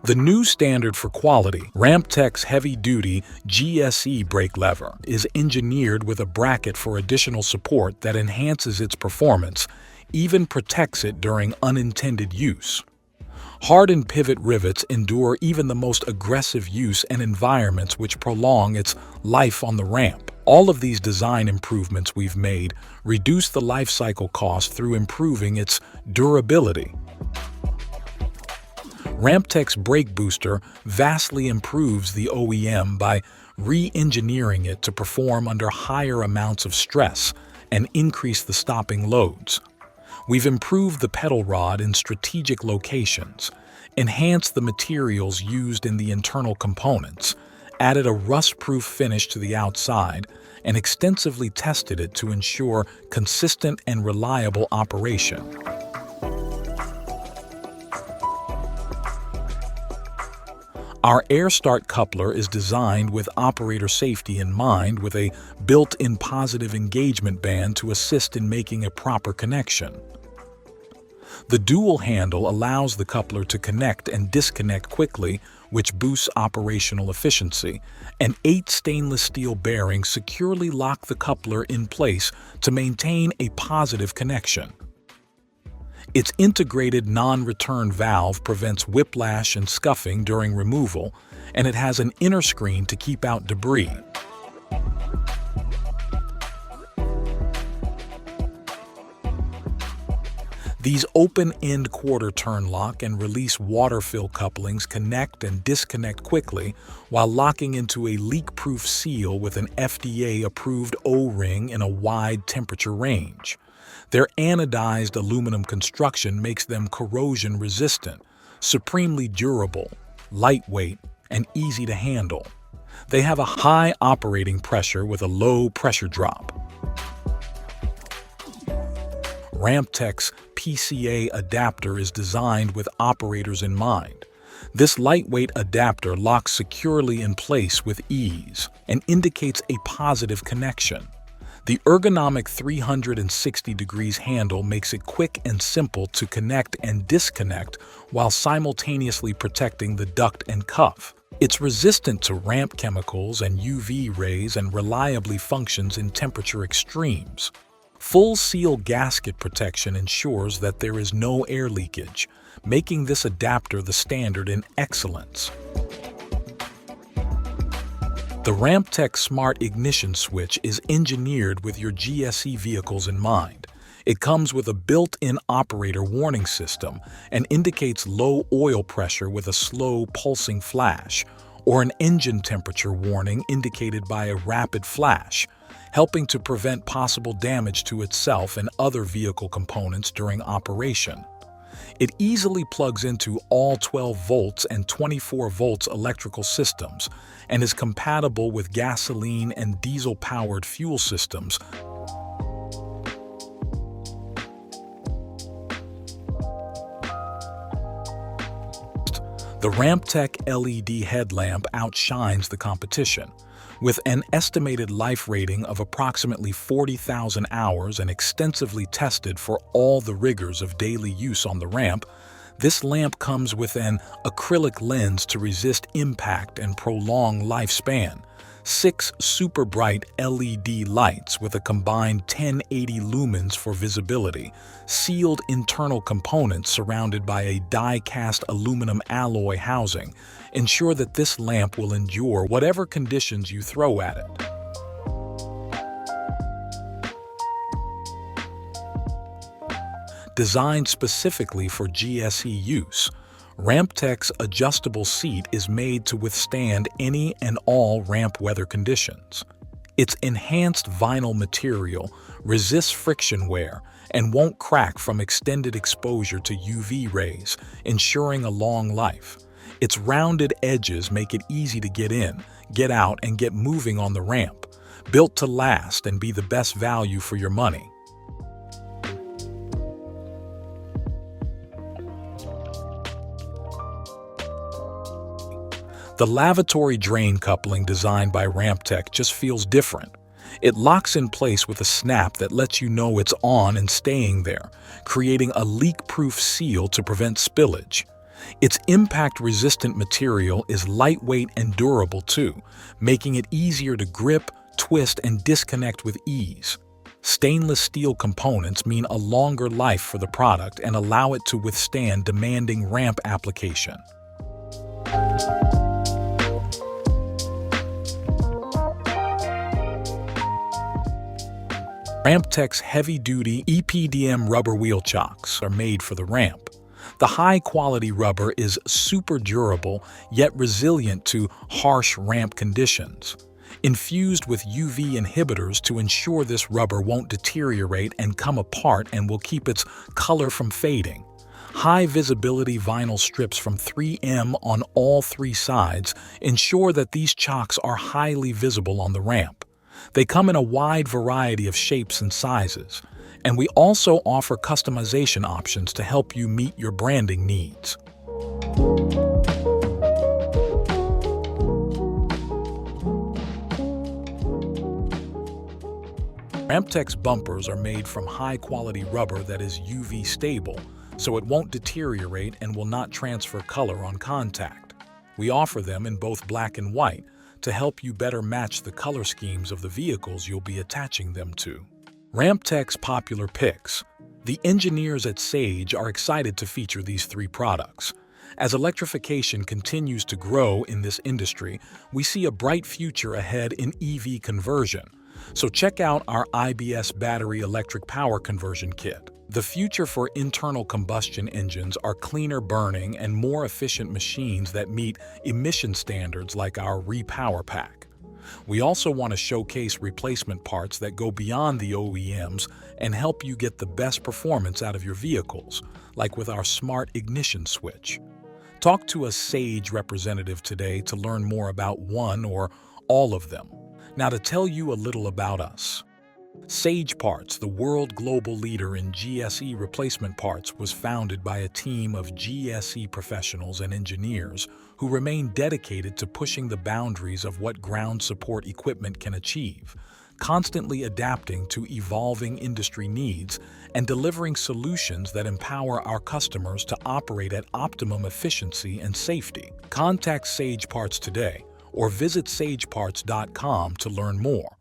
The new standard for quality, RampTech's heavy-duty GSE brake lever, is engineered with a bracket for additional support that enhances its performance, even protects it during unintended use. Hardened pivot rivets endure even the most aggressive use and environments which prolong its life on the ramp. All of these design improvements we've made reduce the life cycle cost through improving its durability. RampTech's brake booster vastly improves the OEM by re-engineering it to perform under higher amounts of stress and increase the stopping loads. We've improved the pedal rod in strategic locations, enhanced the materials used in the internal components, added a rust-proof finish to the outside, and extensively tested it to ensure consistent and reliable operation. Our Air Start coupler is designed with operator safety in mind, with a built-in positive engagement band to assist in making a proper connection. The dual handle allows the coupler to connect and disconnect quickly, which boosts operational efficiency, and 8 stainless steel bearings securely lock the coupler in place to maintain a positive connection. Its integrated non-return valve prevents whiplash and scuffing during removal, and it has an inner screen to keep out debris. These open-end quarter-turn lock and release water fill couplings connect and disconnect quickly while locking into a leak-proof seal with an FDA-approved O-ring in a wide temperature range. Their anodized aluminum construction makes them corrosion-resistant, supremely durable, lightweight, and easy to handle. They have a high operating pressure with a low pressure drop. RampTech's PCA Adapter is designed with operators in mind. This lightweight adapter locks securely in place with ease and indicates a positive connection. The ergonomic 360 degrees handle makes it quick and simple to connect and disconnect while simultaneously protecting the duct and cuff. It's resistant to ramp chemicals and UV rays and reliably functions in temperature extremes. Full seal gasket protection ensures that there is no air leakage, making this adapter the standard in excellence. The RampTech Smart Ignition Switch is engineered with your GSE vehicles in mind. It comes with a built-in operator warning system and indicates low oil pressure with a slow pulsing flash, or an engine temperature warning indicated by a rapid flash, helping to prevent possible damage to itself and other vehicle components during operation. It easily plugs into all 12 volts and 24 volts electrical systems and is compatible with gasoline and diesel-powered fuel systems. The RampTech LED headlamp outshines the competition. With an estimated life rating of approximately 40,000 hours and extensively tested for all the rigors of daily use on the ramp, this lamp comes with an acrylic lens to resist impact and prolong lifespan, 6 super bright LED lights with a combined 1080 lumens for visibility, sealed internal components surrounded by a die-cast aluminum alloy housing ensure that this lamp will endure whatever conditions you throw at it. Designed specifically for GSE use, RampTech's adjustable seat is made to withstand any and all ramp weather conditions. Its enhanced vinyl material resists friction wear and won't crack from extended exposure to UV rays, ensuring a long life. Its rounded edges make it easy to get in, get out, and get moving on the ramp, built to last and be the best value for your money. The lavatory drain coupling designed by RampTech just feels different. It locks in place with a snap that lets you know it's on and staying there, creating a leak-proof seal to prevent spillage. Its impact-resistant material is lightweight and durable too, making it easier to grip, twist, and disconnect with ease. Stainless steel components mean a longer life for the product and allow it to withstand demanding ramp application. RampTech's heavy-duty EPDM rubber wheel chocks are made for the ramp. The high-quality rubber is super durable, yet resilient to harsh ramp conditions. Infused with UV inhibitors to ensure this rubber won't deteriorate and come apart and will keep its color from fading. High-visibility vinyl strips from 3M on all three sides ensure that these chocks are highly visible on the ramp. They come in a wide variety of shapes and sizes, and we also offer customization options to help you meet your branding needs. RampTech's bumpers are made from high-quality rubber that is UV stable, so it won't deteriorate and will not transfer color on contact. We offer them in both black and white to help you better match the color schemes of the vehicles you'll be attaching them to. RampTech's popular picks. The engineers at Sage are excited to feature these three products. As electrification continues to grow in this industry, we see a bright future ahead in EV conversion. So check out our IBS battery electric power conversion kit. The future for internal combustion engines are cleaner burning and more efficient machines that meet emission standards like our Repower Pack. We also want to showcase replacement parts that go beyond the OEMs and help you get the best performance out of your vehicles, like with our smart ignition switch. Talk to a Sage representative today to learn more about one or all of them. Now, to tell you a little about us. Sage Parts, the world global leader in GSE replacement parts, was founded by a team of GSE professionals and engineers who remain dedicated to pushing the boundaries of what ground support equipment can achieve, constantly adapting to evolving industry needs and delivering solutions that empower our customers to operate at optimum efficiency and safety. Contact Sage Parts today or visit sageparts.com to learn more.